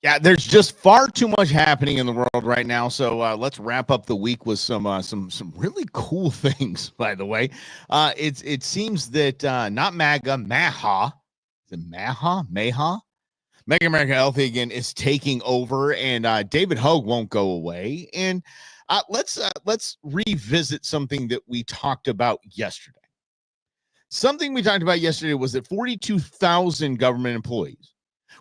Yeah, there's just far too much happening in the world right now. So let's wrap up the week with some really cool things. By the way, it seems that not MAGA, MAHA, is it MAHA, MAHA, Make America Healthy Again is taking over, and David Hogue won't go away. And let's revisit something that we talked about yesterday. Something we talked about yesterday was that 42,000 government employees,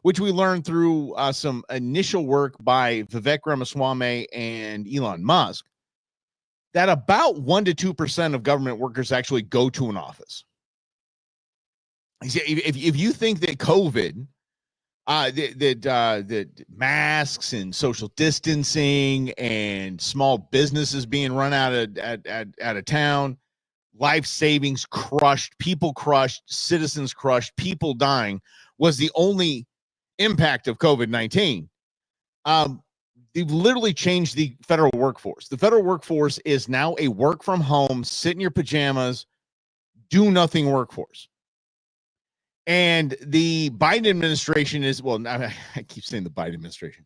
which we learned through some initial work by Vivek Ramaswamy and Elon Musk, that about 1% to 2% of government workers actually go to an office. If you think that COVID, that masks and social distancing and small businesses being run out of town, life savings crushed, people crushed, citizens crushed, people dying was the only impact of COVID-19. They've literally changed the federal workforce. The federal workforce is now a work from home, sit in your pajamas, do nothing workforce. And the Biden administration is, well, I keep saying the Biden administration.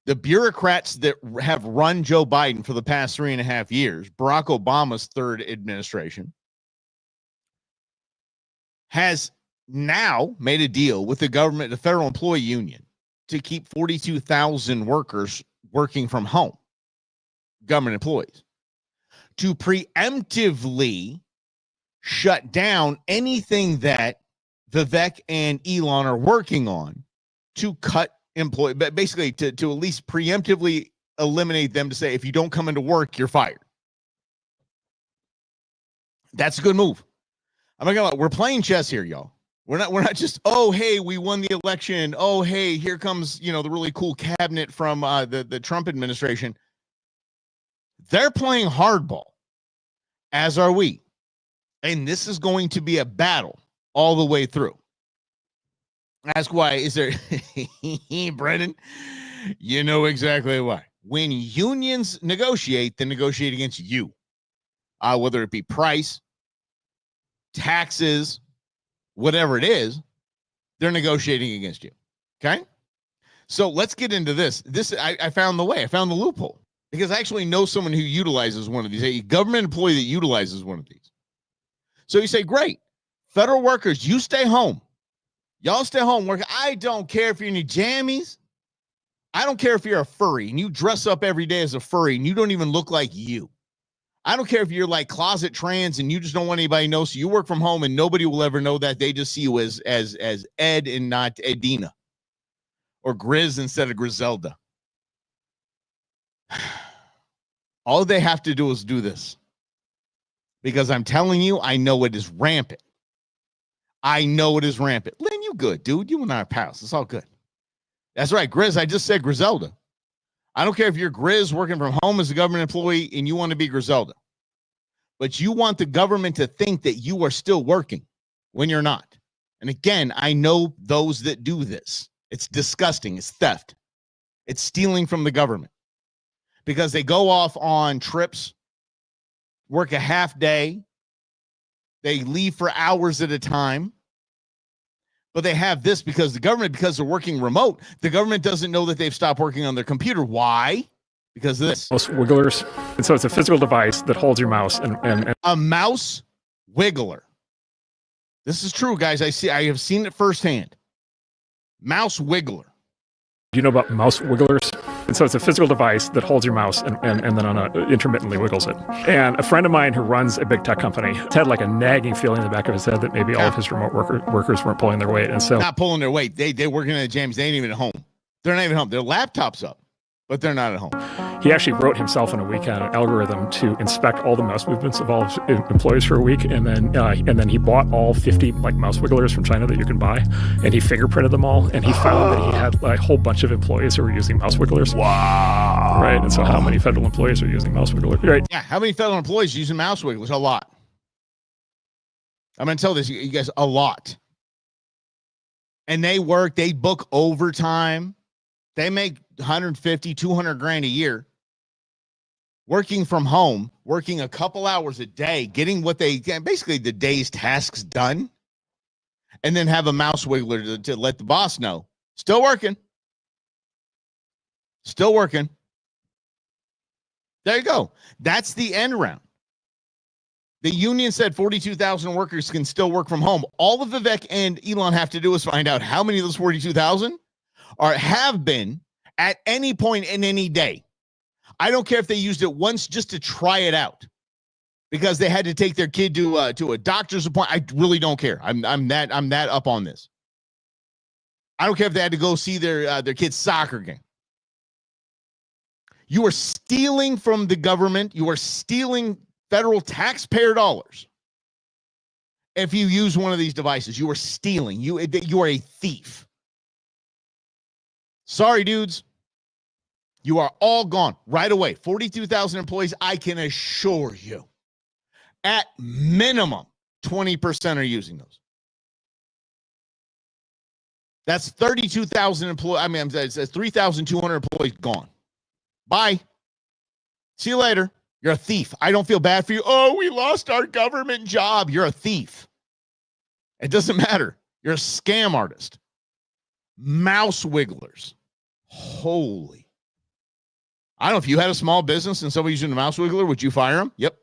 The bureaucrats that have run Joe Biden for the past 3.5 years, Barack Obama's third administration, has now made a deal with the government, the federal employee union, to keep 42,000 workers working from home, government employees, to preemptively shut down anything that Vivek and Elon are working on to cut employee, but basically to at least preemptively eliminate them, to say, if you don't come into work, you're fired. That's a good move. I'm not gonna lie, we're playing chess here, y'all. We're not just, oh, hey, we won the election. Oh, hey, here comes, the really cool cabinet from the Trump administration. They're playing hardball, as are we. And this is going to be a battle all the way through. Ask why. Is there, Brennan? You know exactly why. When unions negotiate, they negotiate against you. Whether it be price, taxes, whatever it is, they're negotiating against you. Okay? So let's get into this. I found the way. I found the loophole. Because I actually know someone who utilizes one of these, a government employee that utilizes one of these. So you say, great. Federal workers, you stay home. Y'all stay home. Work. I don't care if you're in your jammies. I don't care if you're a furry and you dress up every day as a furry and you don't even look like you. I don't care if you're like closet trans and you just don't want anybody to know. So you work from home and nobody will ever know that. They just see you as Ed and not Edina, or Grizz instead of Griselda. All they have to do is do this. Because I'm telling you, I know it is rampant. I know it is rampant. Lynn, you good, dude. You and I are pals. It's all good. That's right, Grizz. I just said Griselda. I don't care if you're Grizz working from home as a government employee and you want to be Griselda. But you want the government to think that you are still working when you're not. And again, I know those that do this. It's disgusting. It's theft. It's stealing from the government. Because they go off on trips, work a half day, they leave for hours at a time, but they have this because they're working remote, the government doesn't know that they've stopped working on their computer. Why? Because of this. Mouse wigglers. And so it's a physical device that holds your mouse and a mouse wiggler. This is true, guys. I have seen it firsthand. Mouse wiggler. Do you know about mouse wigglers? And so it's a physical device that holds your mouse and then intermittently wiggles it. And a friend of mine who runs a big tech company had like a nagging feeling in the back of his head that maybe all of his remote workers weren't pulling their weight. And so not pulling their weight. They're working at the James. They ain't even at home. They're not even home. Their laptop's up, but they're not at home. He actually wrote himself in a weekend an algorithm to inspect all the mouse movements of all employees for a week, and then he bought all 50 like mouse wigglers from China that you can buy, and he fingerprinted them all, and he found that he had like, a whole bunch of employees who were using mouse wigglers. Wow! Right, and so how many federal employees are using mouse wigglers? Right? Yeah, how many federal employees are using mouse wigglers? A lot. I'm gonna tell this you guys, a lot. And they book overtime. They make 150, 200 grand a year. Working from home, working a couple hours a day, getting what they can, basically the day's tasks done, and then have a mouse wiggler to let the boss know. Still working. Still working. There you go. That's the end round. The union said 42,000 workers can still work from home. All of Vivek and Elon have to do is find out how many of those 42,000 have been at any point in any day. I don't care if they used it once just to try it out because they had to take their kid to a doctor's appointment. I really don't care. I'm that up on this. I don't care if they had to go see their kid's soccer game. You are stealing from the government. You are stealing federal taxpayer dollars. If you use one of these devices, you are stealing. You are a thief. Sorry, dudes. You are all gone right away. 42,000 employees, I can assure you. At minimum, 20% are using those. That's 32,000 employees. I mean, that's 3,200 employees gone. Bye. See you later. You're a thief. I don't feel bad for you. Oh, we lost our government job. You're a thief. It doesn't matter. You're a scam artist. Mouse wigglers. Holy. I don't know if you had a small business and somebody using a mouse wiggler, would you fire them? Yep.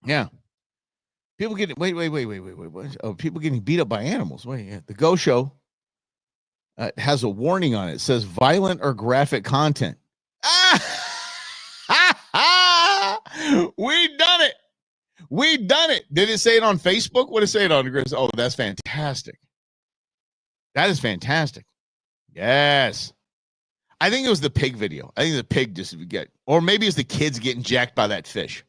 Yeah. People getting wait. What? Oh, people getting beat up by animals. Wait, yeah. The Go Show has a warning on it. It says violent or graphic content. We done it. We done it. Did it say it on Facebook? What did it say it on? Oh, that's fantastic. That is fantastic. Yes. I think it was the pig video. I think the pig just get, or maybe it's the kids getting jacked by that fish.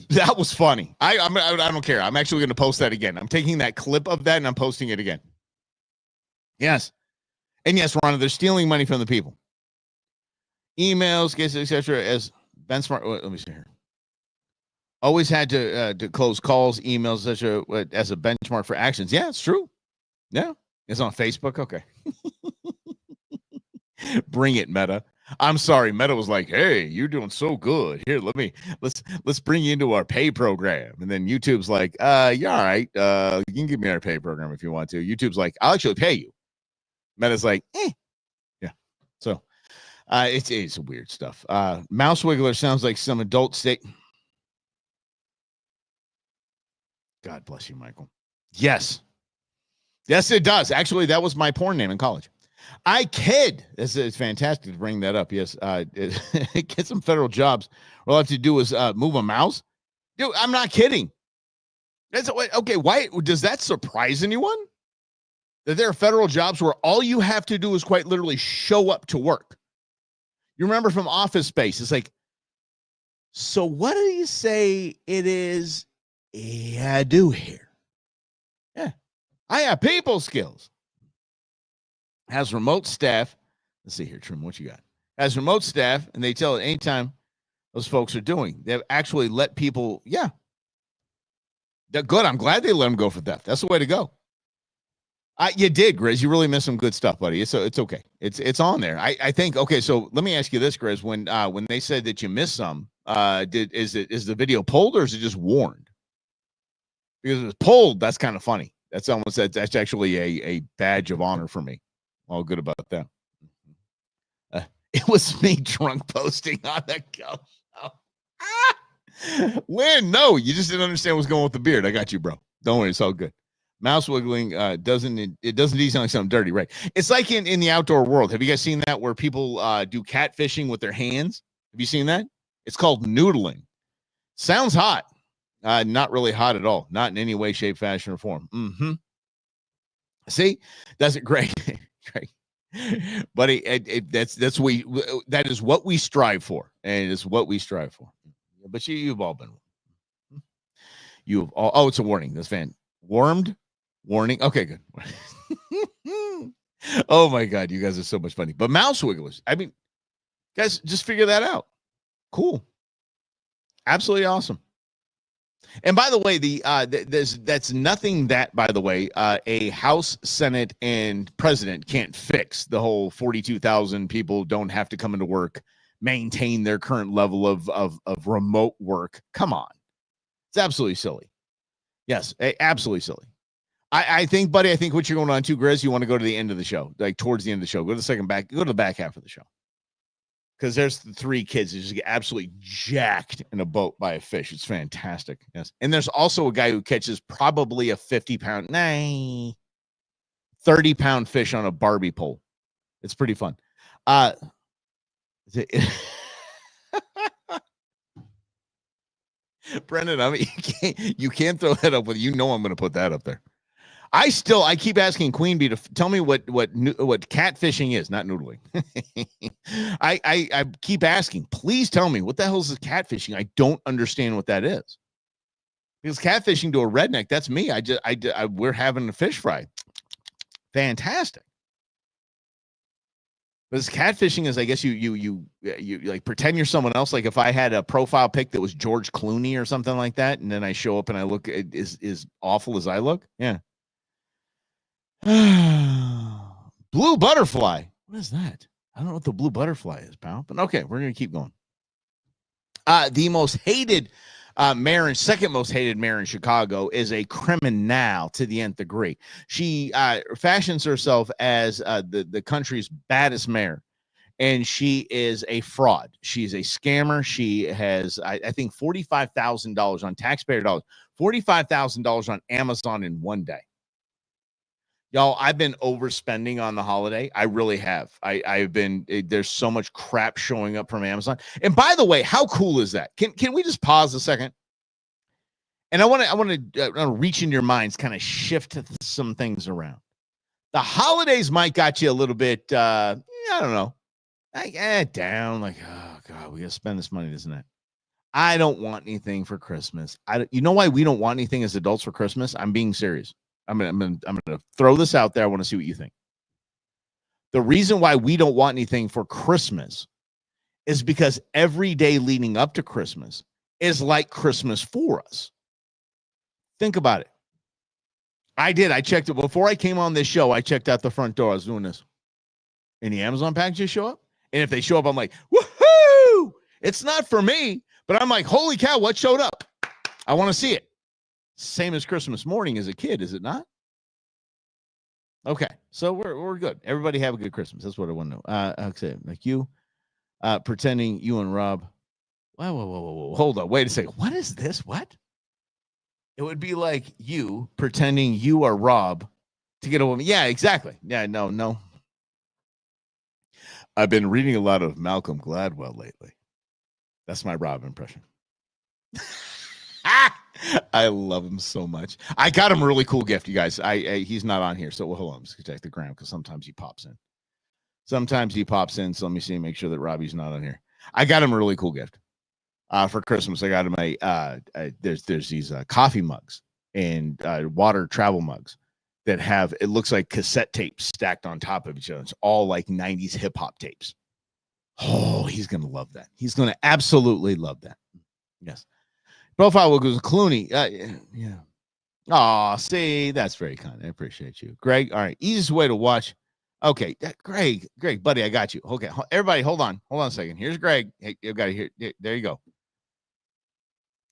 That was funny. I don't care. I'm actually going to post that again. I'm taking that clip of that and I'm posting it again. Yes. And yes, Rhonda, they're stealing money from the people. Emails, etc. as benchmark. Let me see here. Always had to close calls, emails, etc. as a benchmark for actions. Yeah, it's true. Yeah. It's on Facebook. Okay. Bring it, Meta. I'm sorry. Meta was like, hey, you're doing so good. Here, let's bring you into our pay program. And then YouTube's like, yeah, all right. You can give me our pay program if you want to. YouTube's like, I'll actually pay you. Meta's like, yeah. So it's weird stuff. Mouse Wiggler sounds like some adult state. God bless you, Michael. Yes. Yes, it does. Actually, that was my porn name in college. I kid. It's fantastic to bring that up. Yes, get some federal jobs. All I have to do is move a mouse. Dude, I'm not kidding. That's okay. Why does that surprise anyone? That there are federal jobs where all you have to do is quite literally show up to work. You remember from Office Space? It's like, so what do you say it is I do here? Yeah, I have people skills. Has remote staff. Let's see here, Trim, what you got? Has remote staff, and they tell it anytime those folks are doing. They've actually let people, yeah. They're good. I'm glad they let them go for theft. That's the way to go. You did, Grizz. You really missed some good stuff, buddy. It's okay. It's on there. I think, okay, so let me ask you this, Grizz. When they said that you missed some, is the video pulled or is it just warned? Because if it's pulled, that's kind of funny. That's actually a badge of honor for me. All good about that. It was me drunk posting on the Go Show. Lynn, no, you just didn't understand what's going with the beard. I got you, bro. Don't worry, it's all good. Mouse wiggling doesn't sound like something dirty, right? It's like in the outdoor world. Have you guys seen that where people do catfishing with their hands? Have you seen that? It's called noodling. Sounds hot. Not really hot at all. Not in any way, shape, fashion, or form. Mm-hmm. See, that's great. Great. Buddy, that is what we strive for, and it's what we strive for. But you've all been. You've all. Oh, it's a warning. This fan warmed. Warning. Okay, good. Oh my God, you guys are so much funny. But mouse wigglers. I mean, guys, just figure that out. Cool. Absolutely awesome. And by the way, that's nothing that, by the way, a House, Senate, and president can't fix. The whole 42,000 people don't have to come into work, maintain their current level of remote work. Come on. It's absolutely silly. Yes, absolutely silly. I think, buddy, I think what you're going on to, Grizz, you want to go to the end of the show, like towards the end of the show. Go to the back half of the show. Because there's the 3 kids that just get absolutely jacked in a boat by a fish. It's fantastic. Yes. And there's also a guy who catches probably a 50-pound, 30-pound fish on a Barbie pole. It's pretty fun. Brendan, I mean, you can't throw that up with, I'm going to put that up there. I keep asking Queen Bee to tell me what catfishing is, not noodling. I keep asking, please tell me what the hell is catfishing? I don't understand what that is. Because catfishing to a redneck, that's me. We're having a fish fry. Fantastic. But this catfishing is, I guess you like pretend you're someone else. Like if I had a profile pic that was George Clooney or something like that, and then I show up and I look as awful as I look. Yeah. Blue butterfly. What is that? I don't know what the blue butterfly is, pal. But okay, we're gonna keep going. The most hated mayor, second most hated mayor in Chicago, is a criminal to the nth degree. She fashions herself as the country's baddest mayor, and she is a fraud. She's a scammer. She has, I think, $45,000 on taxpayer dollars, $45,000 on Amazon in one day. Y'all, I've been overspending on the holiday. I really have. I've been, there's so much crap showing up from Amazon. And by the way, how cool is that? Can we just pause a second? And I want to reach in your minds, kind of shift some things around. The holidays might got you a little bit, I don't know, like down, like, oh God, we got to spend this money, isn't it? I don't want anything for Christmas. You know why we don't want anything as adults for Christmas? I'm being serious. I'm gonna throw this out there. I want to see what you think. The reason why we don't want anything for Christmas is because every day leading up to Christmas is like Christmas for us. Think about it. I checked it before I came on this show. I checked out the front door. I was doing this. Any Amazon packages show up? And if they show up, I'm like, woohoo! It's not for me, but I'm like, holy cow, what showed up? I want to see it. Same as Christmas morning as a kid, is it not? Okay, so we're good. Everybody have a good Christmas. That's what I want to know. Okay, like you, pretending you and Rob. Whoa. Hold on. Wait a second. What is this? What? It would be like you pretending you are Rob to get a woman. Yeah, exactly. Yeah, no. I've been reading a lot of Malcolm Gladwell lately. That's my Rob impression. I love him so much. I got him a really cool gift, you guys. He's not on here, so hold on. Let's check the gram because sometimes he pops in. So let me see, make sure that Robbie's not on here. I got him a really cool gift for Christmas. I got him there's these coffee mugs and water travel mugs that have, it looks like cassette tapes stacked on top of each other. It's all like 90s hip hop tapes. Oh, he's gonna love that. He's gonna absolutely love that. Yes. Profile goes Clooney. Yeah. Oh, see, that's very kind. I appreciate you, Greg. All right, easiest way to watch. Okay, Greg, buddy, I got you. Okay, everybody, hold on a second. Here's Greg. Hey, you've got to hear. There you go.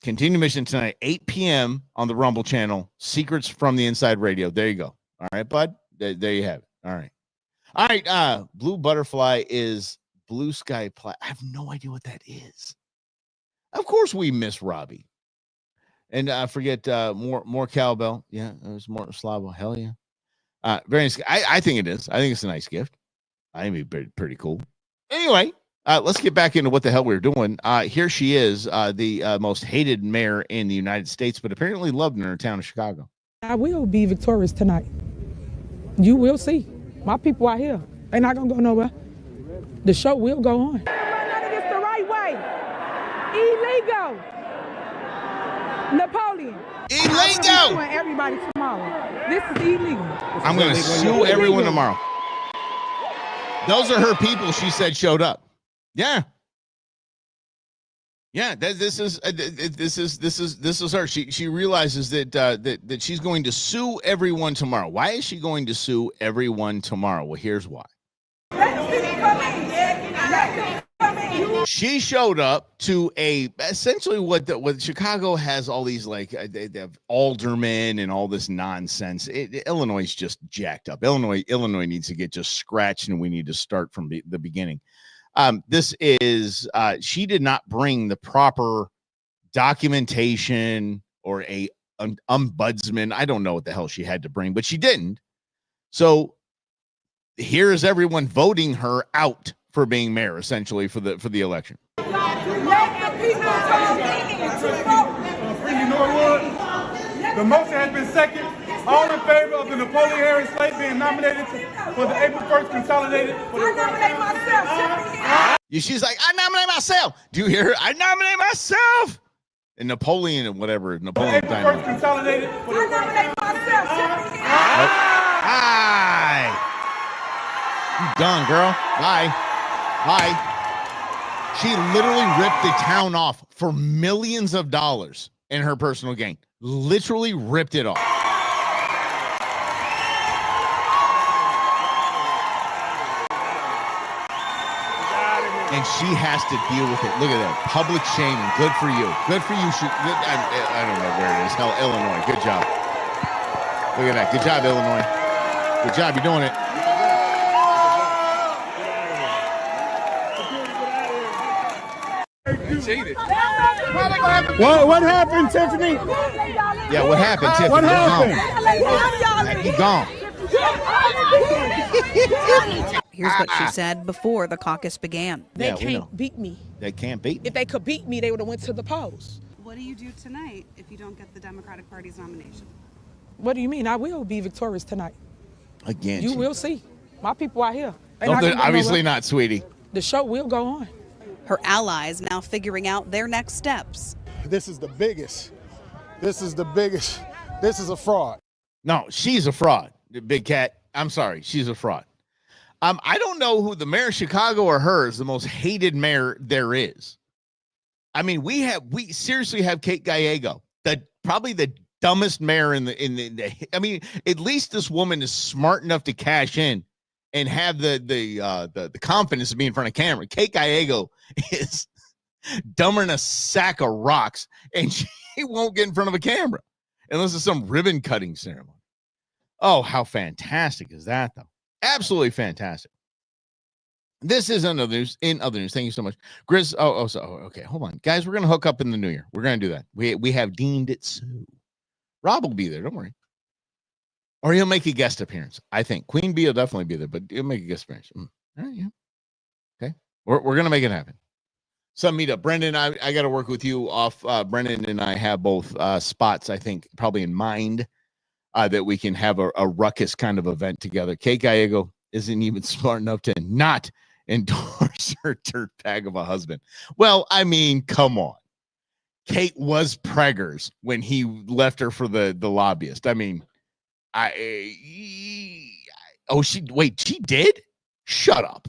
Continue mission tonight, 8 p.m. on the Rumble channel. Secrets from the Inside Radio. There you go. All right, bud. There you have it. All right. Blue butterfly is blue sky. I have no idea what that is. Of course, we miss Robbie. And forget more cowbell. Yeah, there's more Slavo. Hell yeah. Very nice. I think it is. I think it's a nice gift. I think it'd be pretty cool. Anyway, let's get back into what the hell we were doing. Here she is, the most hated mayor in the United States, but apparently loved in her town of Chicago. I will be victorious tonight. You will see. My people are here. They're not going to go nowhere. The show will go on. It's the right way. Illegal. Napoleon. Illegal. Everybody tomorrow. This is illegal. I'm going to sue everyone tomorrow. Those are her people, she said, showed up. Yeah. Yeah, this is her. She realizes that that she's going to sue everyone tomorrow. Why is she going to sue everyone tomorrow? Well, here's why. Let the city come in. Let the city come in. She showed up to essentially what Chicago has all these like they have aldermen and all this nonsense. Illinois is just jacked up. Illinois needs to get just scratched, and we need to start from the beginning. This is she did not bring the proper documentation or an ombudsman. I don't know what the hell she had to bring, but she didn't. So here's everyone voting her out for being mayor, essentially for the election. Freaking Norwood, the motion has been seconded. All in favor of the Napoleon Harris slate being nominated for the April 1st consolidated. I nominate myself. She's like, I nominate myself. Do you hear her? I nominate myself. And Napoleon and whatever. Napoleon April 1st consolidated. I nominate myself. Hi. You done, girl. Bye. Bye. She literally ripped the town off for millions of dollars in her personal gain. Literally ripped it off. And she has to deal with it. Look at that. Public shaming. Good for you. Good for you. I don't know where it is. Hell, Illinois. Good job. Look at that. Good job, Illinois. Good job. You're doing it. What happened, Tiffany? Yeah, what happened, Tiffany? What happened? He gone. Here's what she said before the caucus began. They Yeah, we know. can't beat me. They can't beat me. If they could beat me, they would have went to the polls. What do you do tonight if you don't get the Democratic Party's nomination? What do you mean? I will be victorious tonight. Again. You will see. My people out here. No, they're obviously not, sweetie. The show will go on. Her allies now figuring out their next steps. This is the biggest. This is the biggest. This is a fraud. No, she's a fraud. Big Cat. I'm sorry. She's a fraud. I don't know who the mayor of Chicago or her is the most hated mayor there is. I mean, we seriously have Kate Gallego, probably the dumbest mayor in the I mean, at least this woman is smart enough to cash in and have the confidence to be in front of camera. Kate Gallego is dumber than a sack of rocks, and she won't get in front of a camera unless it's some ribbon cutting ceremony. Oh, how fantastic is that, though? Absolutely fantastic. This is in other news. Thank you so much, Grizz. Okay, hold on, guys. We're gonna hook up in the new year. We're gonna do that. We have deemed it so. Rob will be there. Don't worry. Or he'll make a guest appearance. I think Queen Bee will definitely be there, but he'll make a guest appearance. All right, yeah. Okay, we're gonna make it happen. Some meetup. Brendan, I got to work with you off. Brendan and I have both spots. I think probably in mind. That we can have a ruckus kind of event together. Kate Gallego isn't even smart enough to not endorse her dirt bag of a husband. Well, I mean, come on. Kate was preggers when he left her for the lobbyist. I mean, she did? Shut up.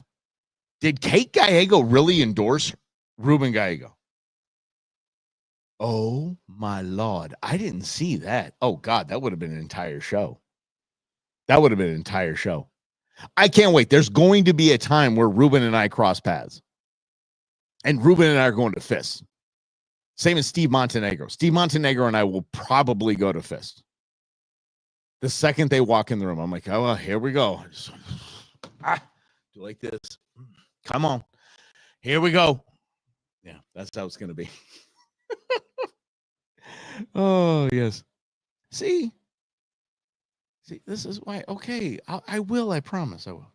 Did Kate Gallego really endorse Ruben Gallego? Oh my Lord. I didn't see that. Oh God, that would have been an entire show. I can't wait. There's going to be a time where Ruben and I cross paths. And Ruben and I are going to fists. Same as Steve Montenegro. Steve Montenegro and I will probably go to fists. The second they walk in the room, I'm like, oh, well, here we go. Do like this. Come on. Here we go. Yeah, that's how it's going to be. Oh, yes. See, this is why. Okay, I will. I promise I will.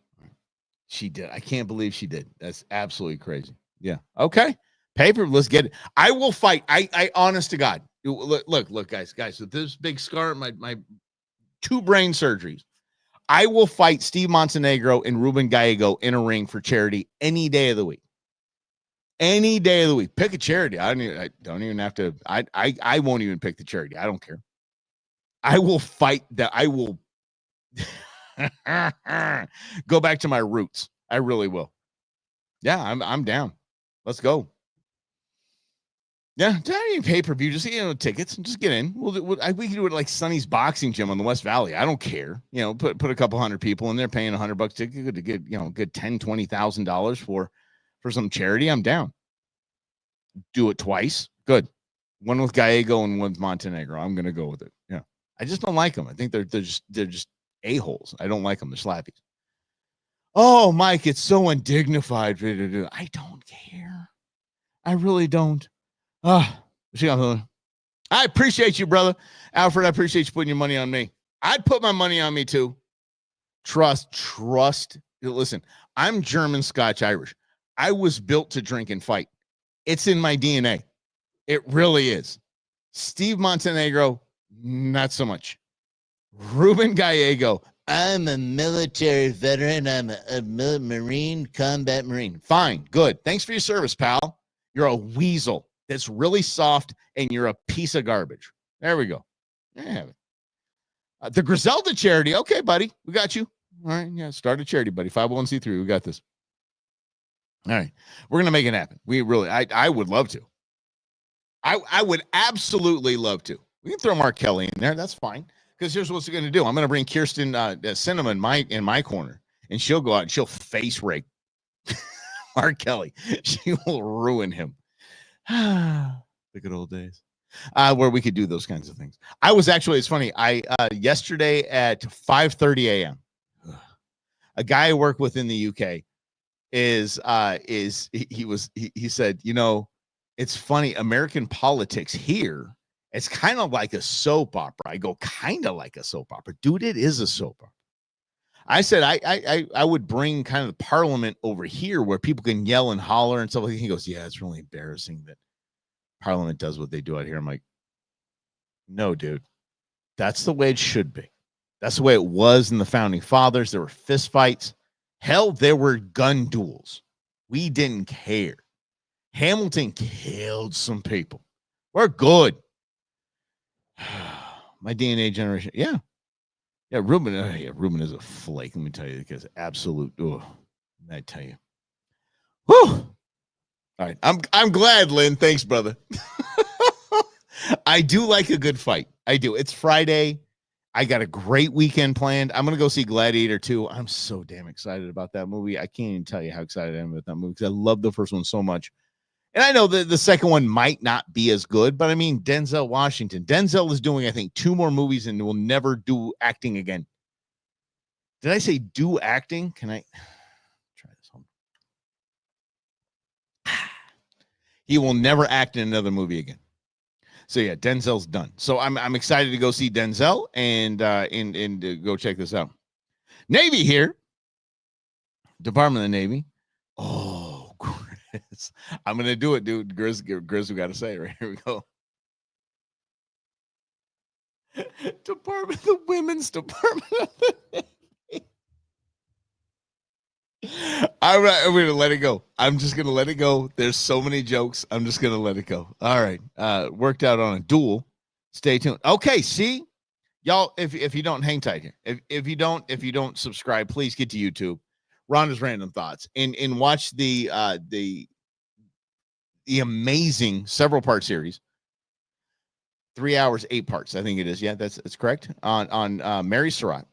She did. I can't believe she did. That's absolutely crazy. Yeah. Okay. Paper. Let's get it. I will fight. I honest to God. Look, guys. With this big scar, my 2 brain surgeries. I will fight Steve Montenegro and Ruben Gallego in a ring for charity any day of the week. Any day of the week. Pick a charity. I don't even have to. I won't even pick the charity. I don't care. I will fight that. I will go back to my roots. I really will. Yeah, I'm down. Let's go. Yeah, don't need pay-per-view. Just tickets and just get in. We can do it like Sonny's Boxing Gym on the West Valley. I don't care. Put a couple hundred people in there paying $100 ticket to get good $10,000-$20,000 for some charity. I'm down. do it twice. Good. One with Gallego and one with Montenegro. I'm going to go with it. Yeah. I just don't like them. I think they're just a-holes. I don't like them. They're slappies. Oh, Mike, it's so undignified. I don't care. I really don't. I appreciate you, brother. Alfred, I appreciate you putting your money on me. I'd put my money on me too. Trust. Listen, I'm German, Scotch, Irish. I was built to drink and fight. It's in my DNA. It really is. Steve Montenegro, not so much. Ruben Gallego, I'm a military veteran. I'm a Marine, combat Marine. Fine, good. Thanks for your service, pal. You're a weasel that's really soft, and you're a piece of garbage. There we go. Yeah. The Griselda charity. Okay, buddy. We got you. All right. Yeah, start a charity, buddy. 501c3. We got this. All right. We're going to make it happen. I would love to. I would absolutely love to. We can throw Mark Kelly in there. That's fine. Because here's what's going to do. I'm going to bring Kirsten Cinema in my corner, and she'll go out and she'll face rake Mark Kelly. She will ruin him. The good old days. Where we could do those kinds of things. It's funny. Yesterday at 5:30 a.m., a guy I work with in the UK he said, it's funny, American politics here, it's kind of like a soap opera. I go, kind of like a soap opera. Dude, it is a soap opera. I said, I would bring kind of the parliament over here where people can yell and holler and stuff like that. He goes, yeah, it's really embarrassing that Parliament does what they do out here. I'm like, no, dude, that's the way it should be. That's the way it was in the founding fathers. There were fist fights. Hell, there were gun duels. We didn't care. Hamilton killed some people. We're good. My DNA generation. Yeah. Yeah, Ruben. Ruben is a flake. Let me tell you, because absolute. I tell you. Whew. All right. I'm glad, Lynn. Thanks, brother. I do like a good fight. I do. It's Friday. I got a great weekend planned. I'm going to go see Gladiator 2. I'm so damn excited about that movie. I can't even tell you how excited I am about that movie because I love the first one so much. And I know that the second one might not be as good, but I mean, Denzel Washington. Denzel is doing, I think, 2 more movies and will never do acting again. Did I say do acting? Can I try this home? He will never act in another movie again. So yeah, Denzel's done. So I'm excited to go see Denzel and go check this out. Navy here, Department of the Navy. Oh, Grizz, I'm gonna do it, dude. Grizz, we got to say it right here. We go. The Women's Department of the Navy. I'm gonna let it go. I'm just gonna let it go. There's so many jokes. I'm just gonna let it go. All right. Worked out on a duel. Stay tuned. Okay, see, y'all. If you don't, hang tight here. If you don't subscribe, please get to YouTube. Rhonda's Random Thoughts and watch the amazing several part series. 3 hours, 8 parts. I think it is. Yeah, that's correct. On Mary Surratt,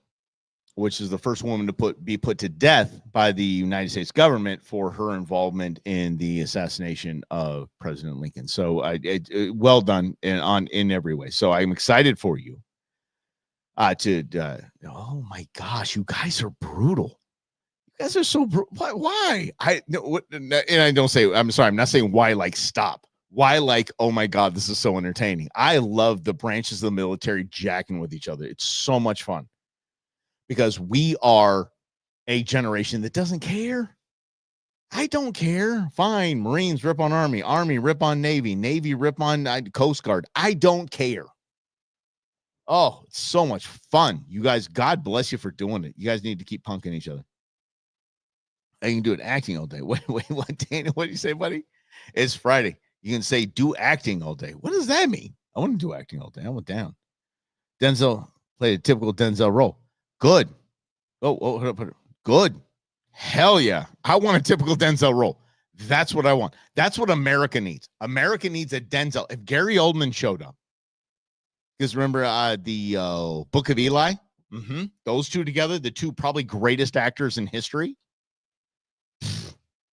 which is the first woman to be put to death by the United States government for her involvement in the assassination of President Lincoln. So well done in every way. So I'm excited for you oh my gosh, you guys are brutal. You guys are so brutal. Why? And I don't say, I'm sorry, I'm not saying why like stop. Why like, oh my God, this is so entertaining. I love the branches of the military jacking with each other. It's so much fun. Because we are a generation that doesn't care. I don't care. Fine. Marines rip on Army. Army rip on Navy. Navy rip on Coast Guard. I don't care. Oh, it's so much fun. You guys, God bless you for doing it. You guys need to keep punking each other. I can do it acting all day. Wait, what, Dana? What do you say, buddy? It's Friday. You can say do acting all day. What does that mean? I want to do acting all day. I went down. Denzel played a typical Denzel role. Good. Oh, good. Hell yeah. I want a typical Denzel role. That's what I want. That's what America needs. America needs a Denzel. If Gary Oldman showed up, because remember the Book of Eli? Those two together, the two probably greatest actors in history.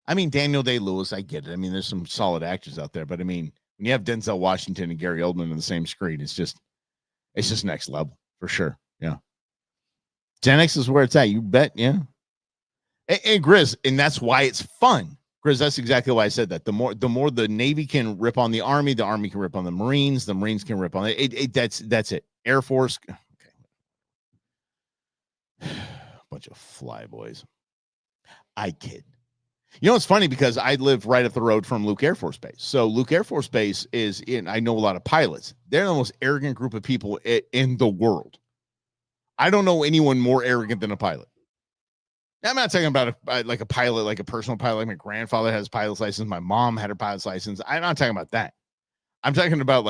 I mean, Daniel Day-Lewis, I get it. I mean, there's some solid actors out there, but I mean, when you have Denzel Washington and Gary Oldman on the same screen, it's just next level for sure. Yeah. Gen X is where it's at. You bet. Yeah. And Grizz, and that's why it's fun. Grizz, that's exactly why I said that. The more the Navy can rip on the Army can rip on the Marines can rip on it. That's it. Air Force. Okay. Bunch of flyboys. I kid. You know, it's funny because I live right up the road from Luke Air Force Base. So Luke Air Force Base I know a lot of pilots. They're the most arrogant group of people in the world. I don't know anyone more arrogant than a pilot. I'm not talking about a pilot, like a personal pilot. Like my grandfather has a pilot's license. My mom had her pilot's license. I'm not talking about that. I'm talking about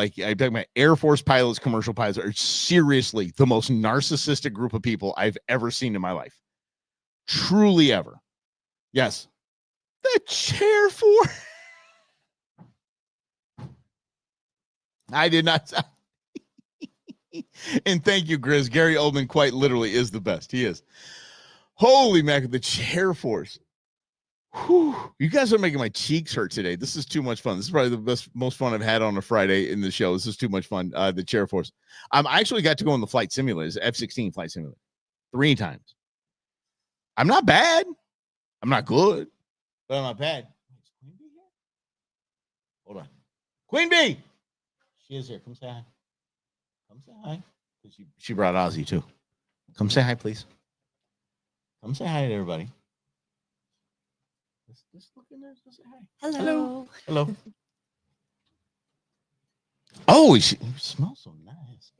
Air Force pilots, commercial pilots are seriously the most narcissistic group of people I've ever seen in my life. Truly ever. Yes. The chair for. I did not. And thank you, Grizz. Gary Oldman quite literally is the best. He is. Holy mac, the chair force. Whew. You guys are making my cheeks hurt today. This is too much fun. This is probably the most fun I've had on a Friday in the show. This is too much fun. The chair force. I actually got to go on the flight simulators, F-16 flight simulator, 3 times. I'm not bad. I'm not good, but I'm not bad. Is Queen Bee here? Hold on. Queen Bee! She is here. Come say hi. Come say hi. She brought Ozzy too. Come say hi, please. Come say hi to everybody. Just look in there. Just say hi. Hello. Hello. Oh, she smells so nice.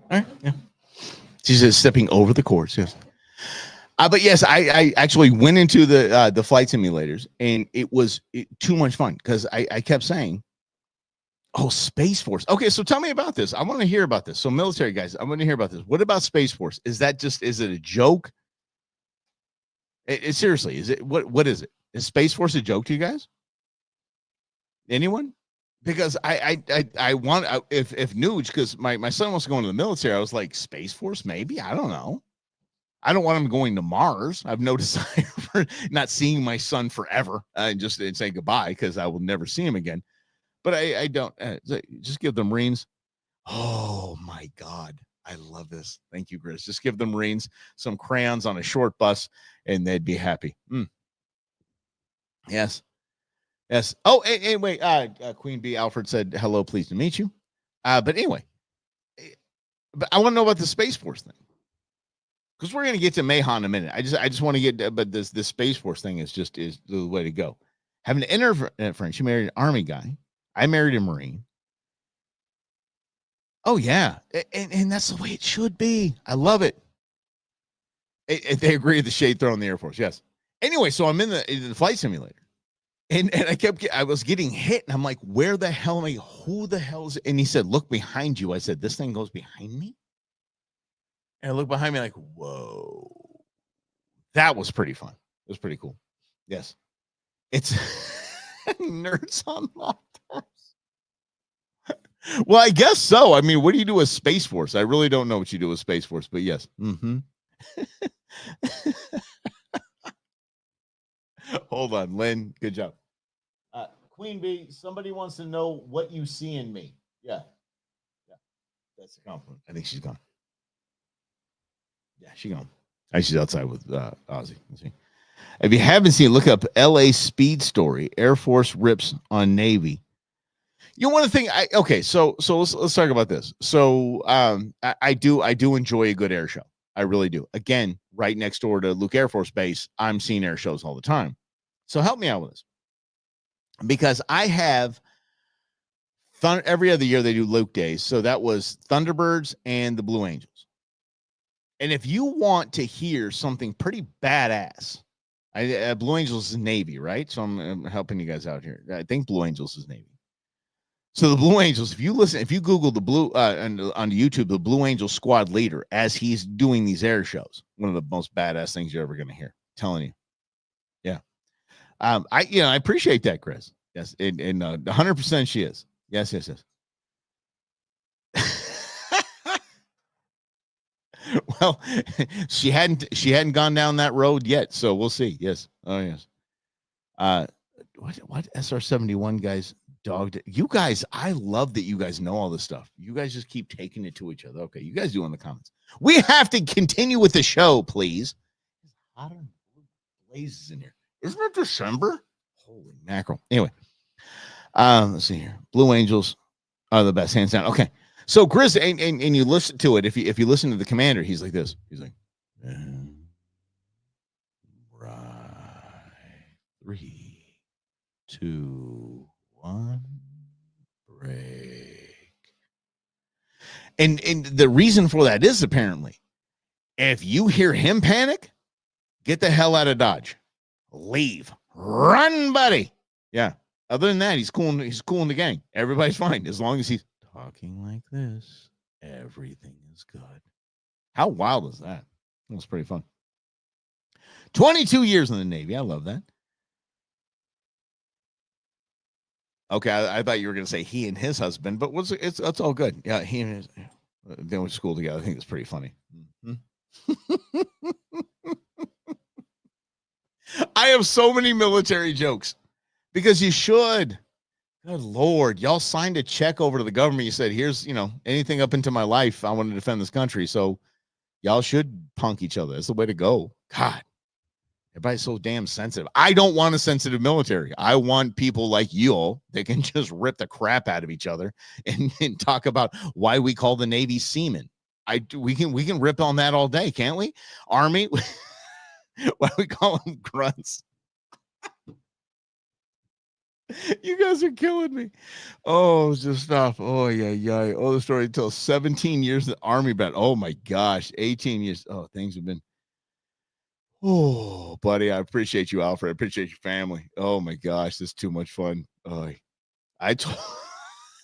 All right. Yeah. She's just stepping over the course. Yes. But yes, I actually went into the flight simulators, and it was too much fun because I kept saying, "Oh, Space Force." Okay, so tell me about this. I want to hear about this. So, military guys, I want to hear about this. What about Space Force? Is it a joke? Seriously, is it what is it? Is Space Force a joke to you guys? Anyone? Because I want if Nuge, because my son wants to go into the military. I was like, Space Force, maybe. I don't know. I don't want him going to Mars. I have no desire for not seeing my son forever and just say goodbye because I will never see him again. But I don't just give them Marines. Oh my God. I love this. Thank you, Grizz. Just give them Marines some crayons on a short bus and they'd be happy. Yes. Yes. Oh, anyway, Queen Bee Alfred said, hello, pleased to meet you. But anyway, but I want to know about the Space Force thing. Because we're going to get to Mayhan in a minute. I just want to get, but this Space Force thing is the way to go. Having an internet friend, she married an Army guy. I married a Marine. Oh yeah, and that's the way it should be. I love it. They agree with the shade thrown in the Air Force. Yes. Anyway, so I'm in the flight simulator, and I was getting hit, and I'm like, where the hell am I? Who the hell is it? And he said, look behind you. I said, this thing goes behind me. And I look behind me like, whoa, that was pretty fun. It was pretty cool. Yes. It's nerds on Mars. Well, I guess so. I mean, what do you do with Space Force? I really don't know what you do with Space Force, but yes. Mm-hmm. Hold on, Lynn. Good job. Queen Bee, somebody wants to know what you see in me. Yeah. That's the compliment. I think she's gone. Yeah, she's gone. She's outside with Ozzy. Let's see. If you haven't seen, look up LA Speed Story. Air Force rips on Navy. You know, one of the things. Okay, so let's talk about this. So I do enjoy a good air show. I really do. Again, right next door to Luke Air Force Base, I'm seeing air shows all the time. So help me out with this, because I have every other year they do Luke Days. So that was Thunderbirds and the Blue Angels. And if you want to hear something pretty badass, Blue Angels is Navy, right? So I'm helping you guys out here. I think Blue Angels is Navy. So the Blue Angels, if you Google the Blue on YouTube, the Blue Angels squad leader as he's doing these air shows, one of the most badass things you're ever going to hear. I'm telling you, yeah. I appreciate that, Chris. Yes, and 100% she is. Yes. Well, she hadn't gone down that road yet, so we'll see. Yes. Oh yes. What SR-71 guys dogged it? You guys, I love that you guys know all this stuff. You guys just keep taking it to each other. Okay, you guys do in the comments. We have to continue with the show, please. It's hotter than blazes in here. Isn't it December? Holy mackerel. Anyway, let's see here. Blue Angels are the best, hands down. Okay, so Grizz, and you listen to it. If you listen to the commander, he's like this. He's like, right, 3, 2, 1, break. And the reason for that is apparently, if you hear him panic, get the hell out of Dodge. Leave. Run, buddy. Yeah. Other than that, he's cool in the gang. Everybody's fine. As long as he's talking like this, everything is good. How wild is that? That was pretty fun. 22 years in the Navy. I love that. Okay, I thought you were going to say he and his husband, but it's all good. Yeah, he and his, they went to school together. I think it's pretty funny. Mm-hmm. I have so many military jokes because you should. Good Lord. Y'all signed a check over to the government. You said, here's, anything up into my life. I want to defend this country. So y'all should punk each other. That's the way to go. God, everybody's so damn sensitive. I don't want a sensitive military. I want people like you all that can just rip the crap out of each other and talk about why we call the Navy seamen. We can rip on that all day, can't we? Army, why do we call them grunts? You guys are killing me. Oh, just stop. Oh, yeah. Oh, the story until 17 years in the Army, but oh my gosh, 18 years. Oh, things have been. Oh, buddy, I appreciate you, Alfred. I appreciate your family. Oh my gosh, this is too much fun.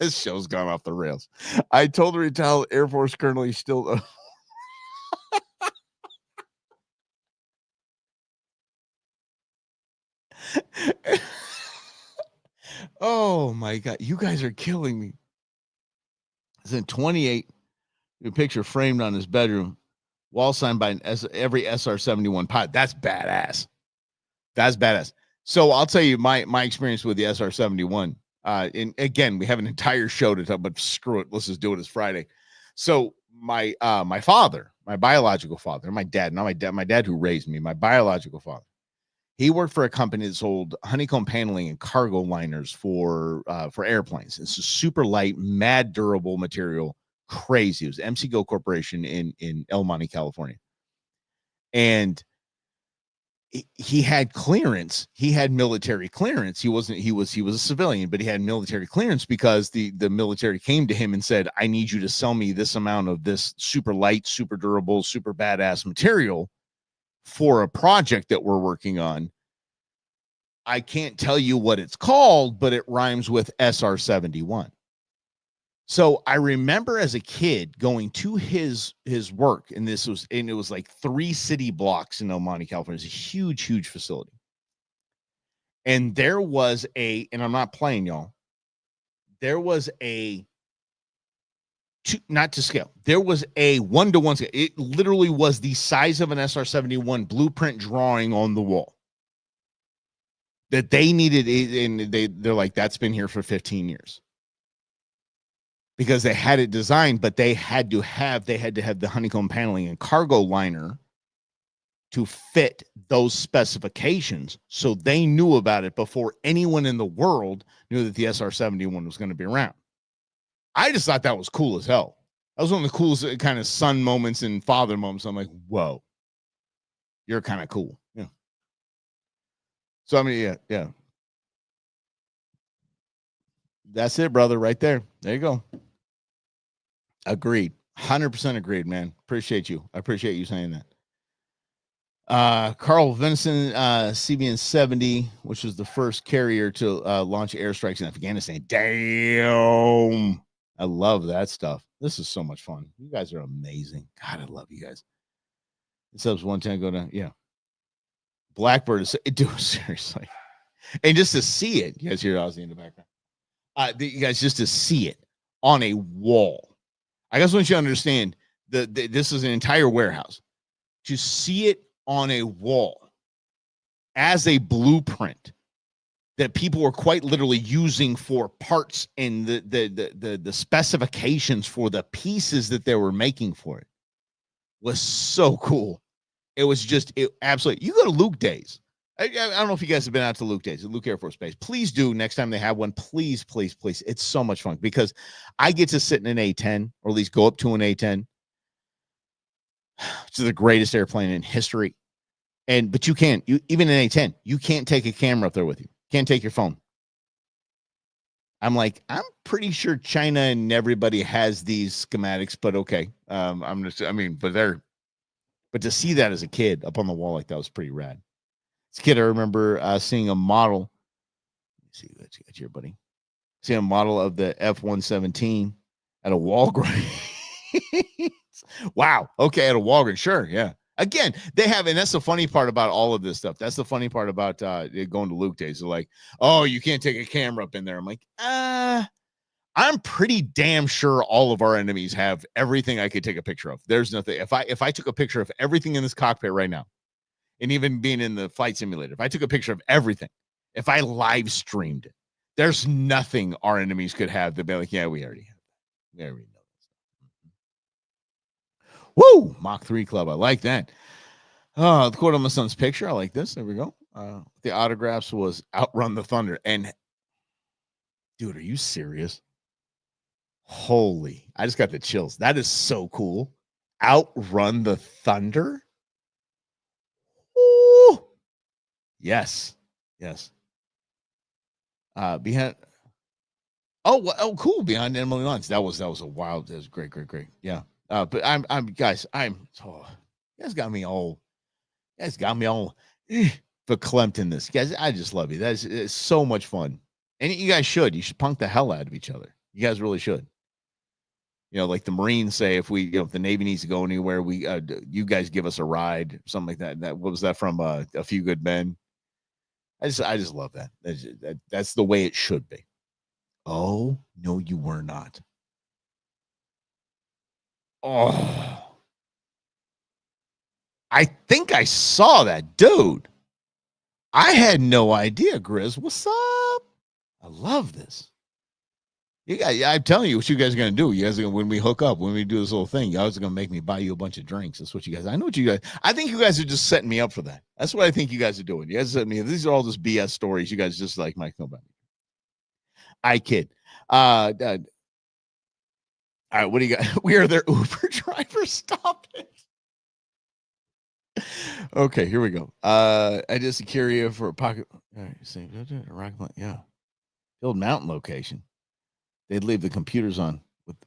This show's gone off the rails. I told the retired Air Force colonel he's still. Oh my God, you guys are killing me. It's in 28. A picture framed on his bedroom, wall signed by every SR-71 pilot. That's badass. That's badass. So I'll tell you my experience with the SR-71. And again, we have an entire show to talk, but screw it. Let's just do it. It's Friday. So my father, my biological father, my dad, not my dad, my dad who raised me, my biological father. He worked for a company that sold honeycomb paneling and cargo liners for airplanes. It's a super light, mad durable material. Crazy. It was MCGO Corporation in El Monte, California. And he had clearance. He had military clearance. He was a civilian, but he had military clearance because the military came to him and said, I need you to sell me this amount of this super light, super durable, super badass material for a project that we're working on. I can't tell you what it's called, but it rhymes with SR-71. So I remember as a kid going to his work, and it was like 3 city blocks in El Monte, California. It's a huge, huge facility. And there was and I'm not playing, y'all. There was not to scale. There was a 1-to-1 scale. It literally was the size of an SR-71 blueprint drawing on the wall that they needed. And they're like, that's been here for 15 years. Because they had it designed, but they had to have the honeycomb paneling and cargo liner to fit those specifications. So they knew about it before anyone in the world knew that the SR-71 was going to be around. I just thought that was cool as hell. That was one of the coolest kind of son moments and father moments. I'm like, whoa, you're kind of cool. Yeah. So, I mean, yeah. That's it, brother, right there. There you go. Agreed. 100% agreed, man. Appreciate you. I appreciate you saying that. Carl Vinson, CVN-70, which was the first carrier to launch airstrikes in Afghanistan. Damn. I love that stuff. This is so much fun. You guys are amazing. God, I love you guys. It says 110 go down. Yeah. Blackbird is seriously. And just to see it, you guys hear Ozzy in the background. You guys just to see it on a wall. I guess once you understand this is an entire warehouse. To see it on a wall as a blueprint that people were quite literally using for parts and the specifications for the pieces that they were making for it was so cool. It was just absolutely. You go to Luke Days. I don't know if you guys have been out to Luke Days at Luke Air Force Base. Please do next time they have one. Please, please, please. It's so much fun because I get to sit in an A-10 or at least go up to an A-10. It's the greatest airplane in history. But you can't, even in A-10, you can't take a camera up there with you. Can't take your phone. I'm like, I'm pretty sure China and everybody has these schematics, but okay. But to see that as a kid up on the wall like that was pretty rad. As a kid, I remember seeing a model. Let me see what you got here, buddy. Seeing a model of the F-117 at a Walgreens. Wow. Okay, at a Walgreens. Sure, yeah. Again, they have, and that's the funny part about all of this stuff. That's the funny part about going to Luke Days. They're like, oh, you can't take a camera up in there. I'm like, I'm pretty damn sure all of our enemies have everything I could take a picture of. There's nothing. If I took a picture of everything in this cockpit right now, and even being in the flight simulator, if I took a picture of everything, if I live streamed it, there's nothing our enemies could have to be like, yeah, we already have that. We already know this. Woo! Mach 3 Club. I like that. Oh, the quote on my son's picture. I like this. There we go. The autographs was Outrun the Thunder. And dude, are you serious? Holy, I just got the chills. That is so cool. Outrun the Thunder. Ooh. Yes. Yes. Behind. Oh, cool. Behind Emily Lines. That was a wild. That was great. Yeah. But you guys got me all verklempt in this. Guys, I just love you. It's so much fun. And you guys should. You should punk the hell out of each other. You guys really should. Like the Marines say, if the Navy needs to go anywhere, you guys give us a ride, something like that. What was that from? A Few Good Men. I just love that. That's the way it should be. Oh no, you were not. Oh, I think I saw that, dude. I had no idea, Grizz. What's up? I love this. I'm telling you what you guys are going to do. You guys are gonna, when we hook up, when we do this little thing, you guys are going to make me buy you a bunch of drinks. That's what you guys, I know what you guys, I think you guys are just setting me up for that. That's what I think you guys are doing. You guys are setting me, these are all just BS stories. You guys just like Mike nobody. I kid. All right, what do you got? We are their Uber driver. Stop it. Okay, here we go. I did security for a pocket. All right, see, yeah. Build mountain location. They'd leave the computers on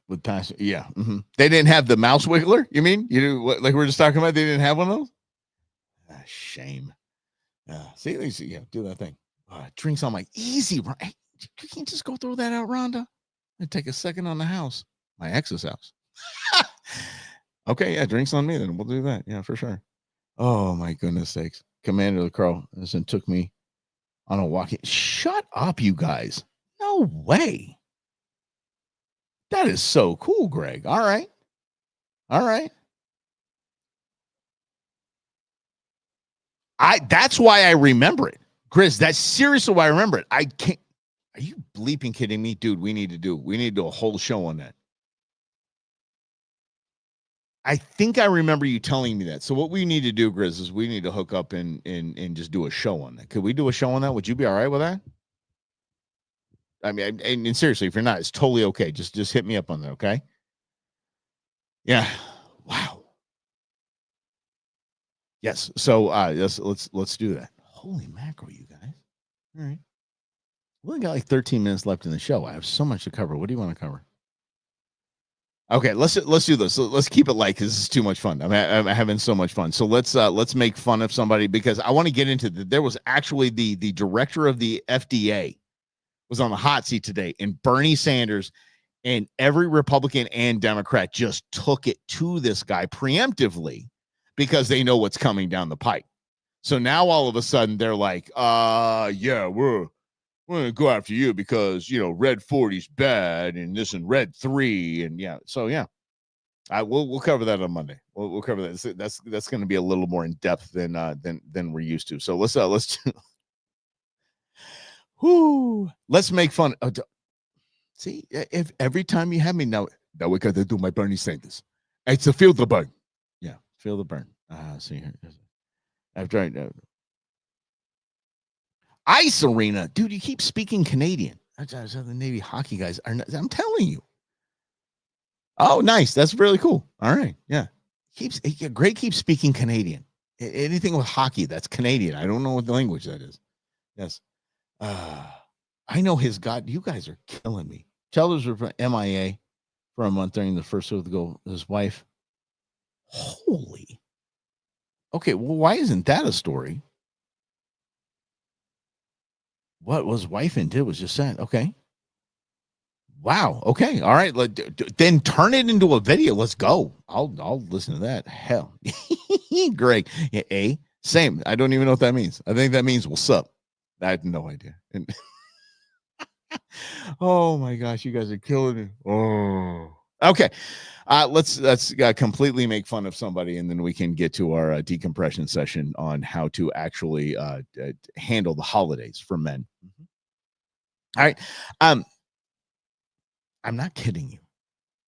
with pass. Yeah. Mm-hmm. They didn't have the mouse wiggler. You mean like we were just talking about? They didn't have one of those. Shame. See, do that thing. Drinks on my easy. Right? You can't just go throw that out, Rhonda. And take a second on the house, my ex's house. Okay, yeah, drinks on me. Then we'll do that. Yeah, for sure. Oh my goodness sakes, Commander LaCroix took me on a walk. Shut up, you guys. No way. That is so cool, Greg. All right. That's why I remember it. Grizz, that's seriously why I remember it. I can't. Are you bleeping kidding me? Dude, we need to do a whole show on that. I think I remember you telling me that. So what we need to do, Grizz, is we need to hook up and just do a show on that. Could we do a show on that? Would you be all right with that? I mean, and seriously, if you're not, it's totally okay. Just hit me up on that, okay? Yeah. Wow. Yes. So let's do that. Holy mackerel, you guys. All right. We only got like 13 minutes left in the show. I have so much to cover. What do you want to cover? Okay, let's do this. So let's keep it light because this is too much fun. I'm having so much fun. So let's make fun of somebody because I want to get into there was actually the director of the FDA was on the hot seat today, and Bernie Sanders and every Republican and Democrat just took it to this guy preemptively because they know what's coming down the pipe. So now all of a sudden they're like, yeah, we're going to go after you because, red 40 is bad and this and red 3. And yeah. So yeah, we'll cover that on Monday. We'll cover that. That's going to be a little more in depth than we're used to. So let's do. Whoo! Let's make fun. See, if every time you have me now we got to do my Bernie Sanders. It's a feel the burn. Yeah, feel the burn. See here. After Ice Arena, dude, you keep speaking Canadian. The Navy hockey guys are. I'm telling you. Oh, nice. That's really cool. All right, yeah. Greg keeps speaking Canadian. Anything with hockey, that's Canadian. I don't know what the language that is. Yes. I know his God. You guys are killing me. Chelders were MIA for a month during the first of the goal. His wife. Holy. Okay, well, why isn't that a story? What was wife and did was just said. Okay. Wow. Okay. All right. Then turn it into a video. Let's go. I'll listen to that. Hell. Greg. Yeah, same. I don't even know what that means. I think that means what's up. I had no idea. Oh my gosh, you guys are killing me. Oh. Okay. Let's completely make fun of somebody, and then we can get to our decompression session on how to actually handle the holidays for men. All right. I'm not kidding you.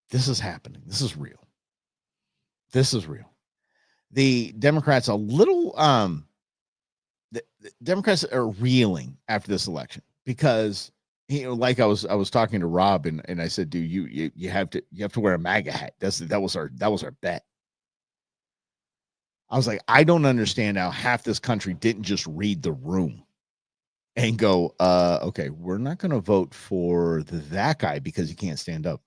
This is happening. This is real. This is real. The Democrats the Democrats are reeling after this election because like I was talking to Rob and I said, dude, you have to wear a MAGA hat. That was our bet. I was like, I don't understand how half this country didn't just read the room and go, okay, we're not going to vote for that guy because he can't stand up.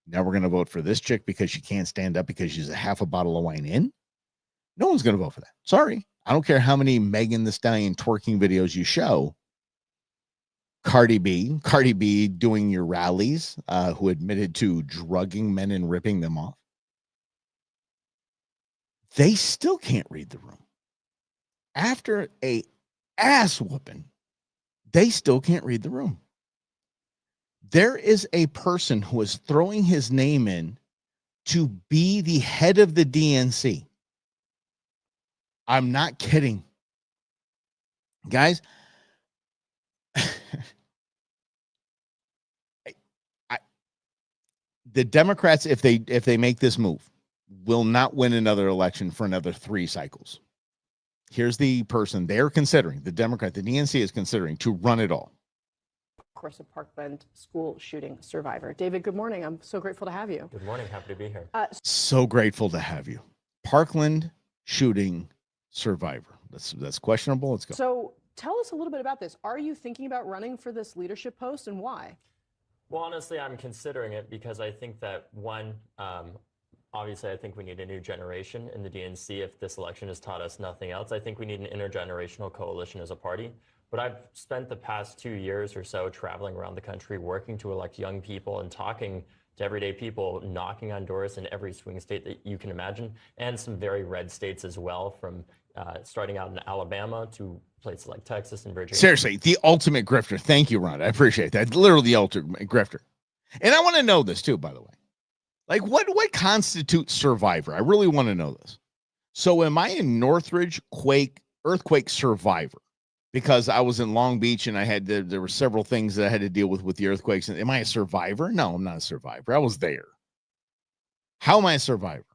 Now we're going to vote for this chick because she can't stand up because she's a half a bottle of wine in. No one's going to vote for that. Sorry. I don't care how many Megan Thee Stallion twerking videos you show. Cardi B doing your rallies, who admitted to drugging men and ripping them off. They still can't read the room. After a ass whooping, they still can't read the room. There is a person who is throwing his name in to be the head of the DNC. I'm not kidding. Guys, the Democrats, if they make this move, will not win another election for another 3 cycles. Here's the person they're considering, the DNC is considering to run it all. Corsa Parkland school shooting survivor. David, good morning. I'm so grateful to have you. Good morning. Happy to be here. So grateful to have you. Parkland shooting survivor. That's questionable. Let's go. So tell us a little bit about this. Are you thinking about running for this leadership post, and why? Well, honestly, I'm considering it because I think that obviously, I think we need a new generation in the DNC. If this election has taught us nothing else, I think we need an intergenerational coalition as a party. But I've spent the past 2 years or so traveling around the country, working to elect young people and talking to everyday people, knocking on doors in every swing state that you can imagine, and some very red states as well, from starting out in Alabama to places like Texas and Virginia. Seriously, the ultimate grifter. Thank you, Ron. I appreciate that. Literally the ultimate grifter. And I want to know this too, by the way. Like, what constitutes survivor? I really want to know this. So am I a Northridge earthquake survivor? Because I was in Long Beach and there were several things that I had to deal with the earthquakes. And am I a survivor? No, I'm not a survivor. I was there. How am I a survivor?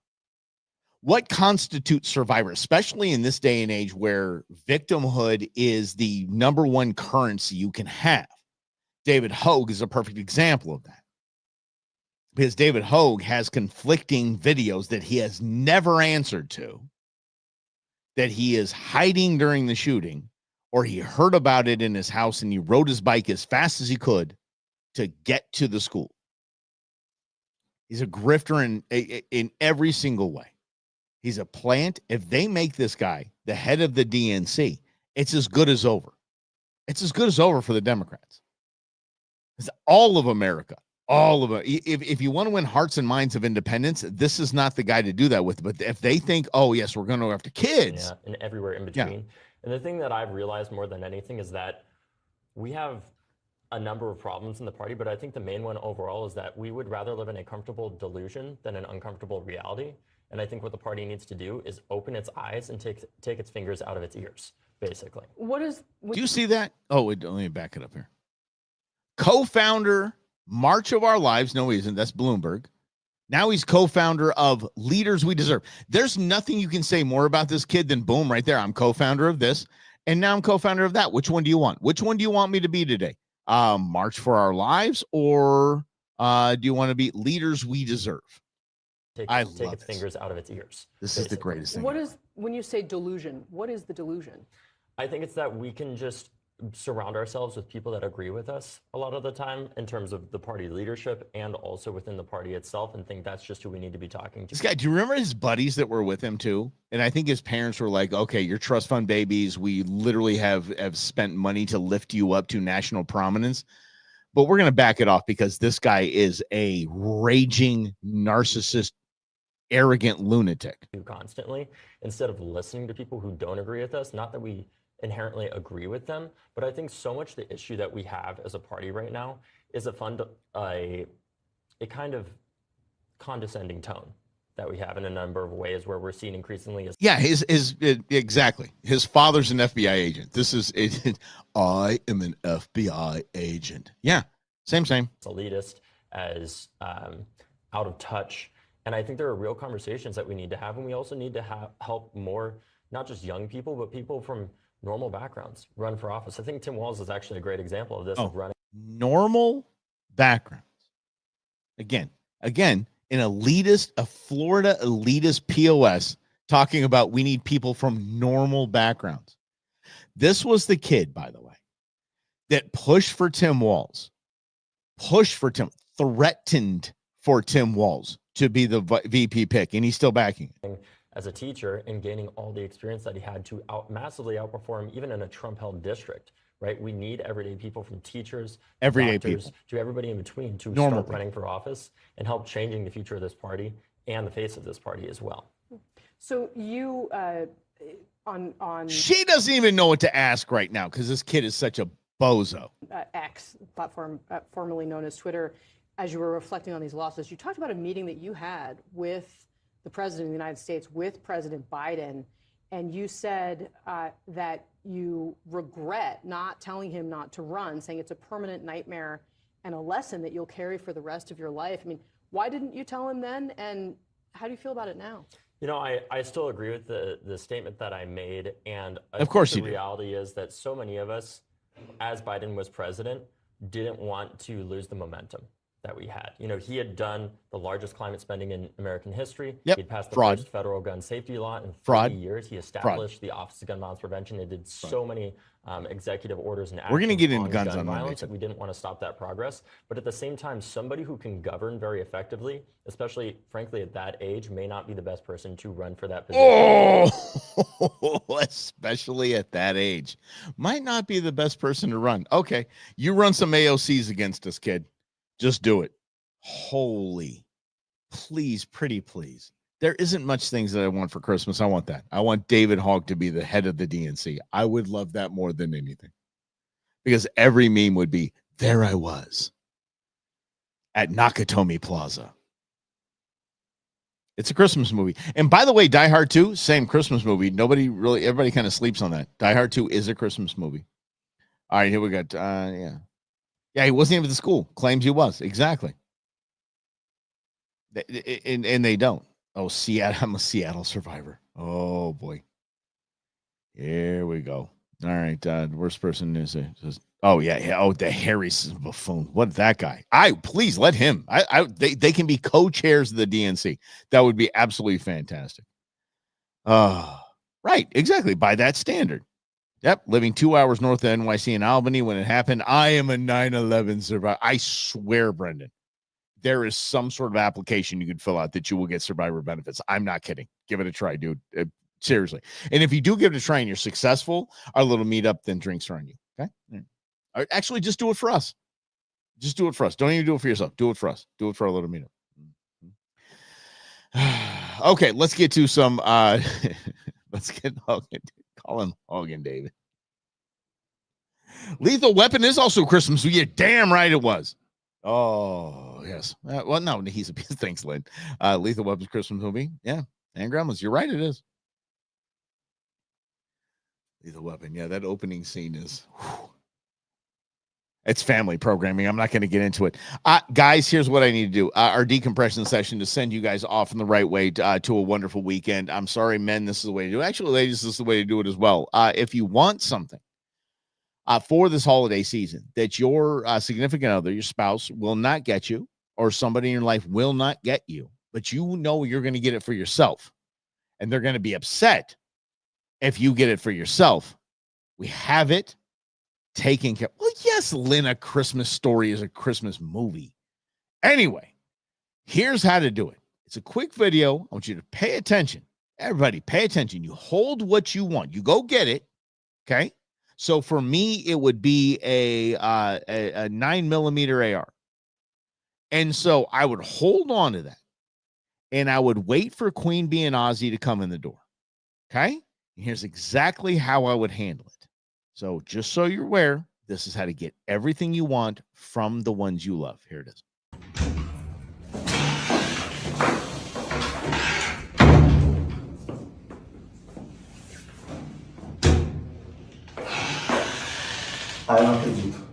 What constitutes survivor, especially in this day and age where victimhood is the number one currency you can have? David Hogue is a perfect example of that. Because David Hogue has conflicting videos that he has never answered to, that he is hiding during the shooting, or he heard about it in his house and he rode his bike as fast as he could to get to the school. He's a grifter in every single way. He's a plant. If they make this guy the head of the DNC, it's as good as over. It's as good as over for the Democrats. It's all of America. All of it. If you want to win hearts and minds of independence, this is not the guy to do that with. But if they think, oh, yes, we're going to go after kids. Yeah, and everywhere in between. Yeah. And the thing that I've realized more than anything is that we have a number of problems in the party, but I think the main one overall is that we would rather live in a comfortable delusion than an uncomfortable reality. And I think what the party needs to do is open its eyes and take its fingers out of its ears. basically. What is? Do you see that? Oh, wait, let me back it up here. Co-founder March of Our Lives. No, he isn't. That's Bloomberg. Now he's co-founder of Leaders We Deserve. There's nothing you can say more about this kid than boom, right there. I'm co-founder of this, and now I'm co-founder of that. Which one do you want? Which one do you want me to be today? March for Our Lives, or do you want to be Leaders We Deserve? Take its fingers out of its ears. This is the greatest thing. What is, when you say delusion, what is the delusion? I think it's that we can just surround ourselves with people that agree with us a lot of the time in terms of the party leadership and also within the party itself, and think that's just who we need to be talking to. This guy, do you remember his buddies that were with him too? And I think his parents were like, okay, you're trust fund babies. We literally have spent money to lift you up to national prominence, but we're going to back it off because this guy is a raging narcissist, arrogant lunatic. Constantly, instead of listening to people who don't agree with us, not that we inherently agree with them, but I think so much the issue that we have as a party right now is a kind of condescending tone that we have in a number of ways, where we're seen increasingly as exactly. His father's an FBI agent. This is it. I am an FBI agent. Yeah, same. Elitist, as out of touch. And I think there are real conversations that we need to have, and we also need to help more, not just young people, but people from normal backgrounds run for office. I think Tim Walz is actually a great example of this. Of running normal backgrounds. Again, an elitist, a Florida elitist POS talking about we need people from normal backgrounds. This was the kid, by the way, that pushed for Tim Walz, threatened for Tim Walz to be the VP pick, and he's still backing it. As a teacher and gaining all the experience that he had to massively outperform even in a Trump-held district, right? We need everyday people, from teachers, doctors, to everybody in between, to start running for office and help changing the future of this party and the face of this party as well. So you, she doesn't even know what to ask right now because this kid is such a bozo. X platform, formerly known as Twitter, as you were reflecting on these losses, you talked about a meeting that you had with the president of the United States, with President Biden, and you said that you regret not telling him not to run, saying it's a permanent nightmare and a lesson that you'll carry for the rest of your life. I mean, why didn't you tell him then, and how do you feel about it now? You know, I still agree with the statement that I made, and of course the reality is that so many of us, as Biden was president, didn't want to lose the momentum that we had. You know, he had done the largest climate spending in American history. Yep. He had passed the first federal gun safety law in 30 years. He established the Office of Gun Violence Prevention. It did so many executive orders and actions. We're going to get into guns on violence that we didn't want to stop that progress. But at the same time, somebody who can govern very effectively, especially, frankly, at that age, may not be the best person to run for that position. Oh, especially at that age. Might not be the best person to run. Okay, you run some AOCs against us, kid. Just do it. Holy, please, pretty please. There isn't much things that I want for Christmas. I want that. I want David Hogg to be the head of the DNC. I would love that more than anything. Because every meme would be, there I was at Nakatomi Plaza. It's a Christmas movie. And by the way, Die Hard 2, same Christmas movie. Everybody kind of sleeps on that. Die Hard 2 is a Christmas movie. All right, here we got, Yeah, he wasn't even at the school. Claims he was. Exactly. And they don't. Oh, Seattle. I'm a Seattle survivor. Oh, boy. Here we go. All right. Worst person is oh, yeah. Oh, the Harry buffoon. What that guy? Please let him. They can be co-chairs of the DNC. That would be absolutely fantastic. Right. Exactly. By that standard. Yep, living 2 hours north of NYC in Albany when it happened. I am a 9/11 survivor. I swear, Brendan, there is some sort of application you could fill out that you will get survivor benefits. I'm not kidding. Give it a try, dude. Seriously. And if you do give it a try and you're successful, our little meetup, then drinks are on you. Okay? Actually, just do it for us. Just do it for us. Don't even do it for yourself. Do it for us. Do it for our little meetup. Okay, let's get to some let's get Colin Hogan, David. Lethal Weapon is also Christmas. You're damn right it was. Oh, yes. Well, no, he's a thanks, Lynn. Lethal Weapon's Christmas movie. Yeah. And Gremlins. You're right, it is. Lethal Weapon. Yeah, that opening scene is. Whew. It's family programming. I'm not going to get into it. Guys, here's what I need to do. Our decompression session to send you guys off in the right way to a wonderful weekend. I'm sorry, men, this is the way to do it. Actually, ladies, this is the way to do it as well. If you want something for this holiday season that your significant other, your spouse, will not get you, or somebody in your life will not get you, but you know you're going to get it for yourself, and they're going to be upset if you get it for yourself, we have it taken care of. Well, yes, Lynn, A Christmas Story is a Christmas movie. Anyway, here's how to do it. It's a quick video. I want you to pay attention. Everybody, pay attention. You hold what you want. You go get it, okay? So for me, it would be a 9mm AR. And so I would hold on to that, and I would wait for Queen Bee and Ozzy to come in the door, okay? And here's exactly how I would handle it. So just so you're aware, this is how to get everything you want from the ones you love. Here it is. Ah, eu não acredito.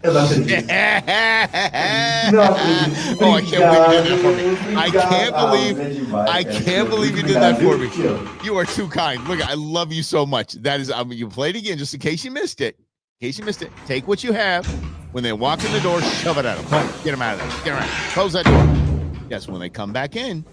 Eu não acredito. Não acredito. Oh, I can't believe you did that for me. I can't believe you did that for me. You are too kind. Look, I love you so much. That is, you played again just in case you missed it. Take what you have. When they walk in the door, shove it at them. Boom, get them out of there. Get them out. Close that door. Yes, when they come back in.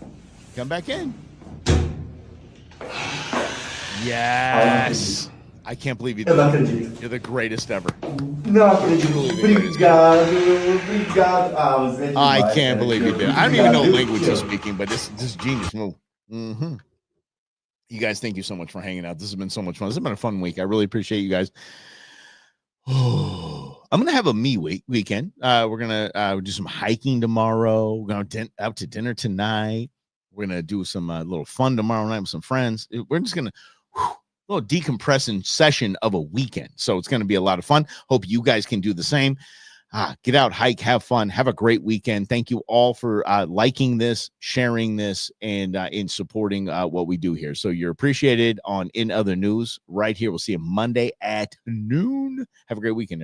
Yes. I can't believe you did that. You're the greatest ever. Não acredito. Obrigado. I can't believe you did. I don't even know what language you're speaking, but this is genius move. Mm-hmm. You guys, thank you so much for hanging out. This has been so much fun. This has been a fun week. I really appreciate you guys. I'm gonna have a weekend. We're gonna do some hiking tomorrow. We're gonna out to dinner tonight. We're gonna do some little fun tomorrow night with some friends. We're just gonna little decompressing session of a weekend. So it's going to be a lot of fun. Hope you guys can do the same. Get out, hike, have fun, have a great weekend. Thank you all for liking this, sharing this, and in supporting what we do here. So you're appreciated on In Other News right here. We'll see you Monday at noon. Have a great weekend.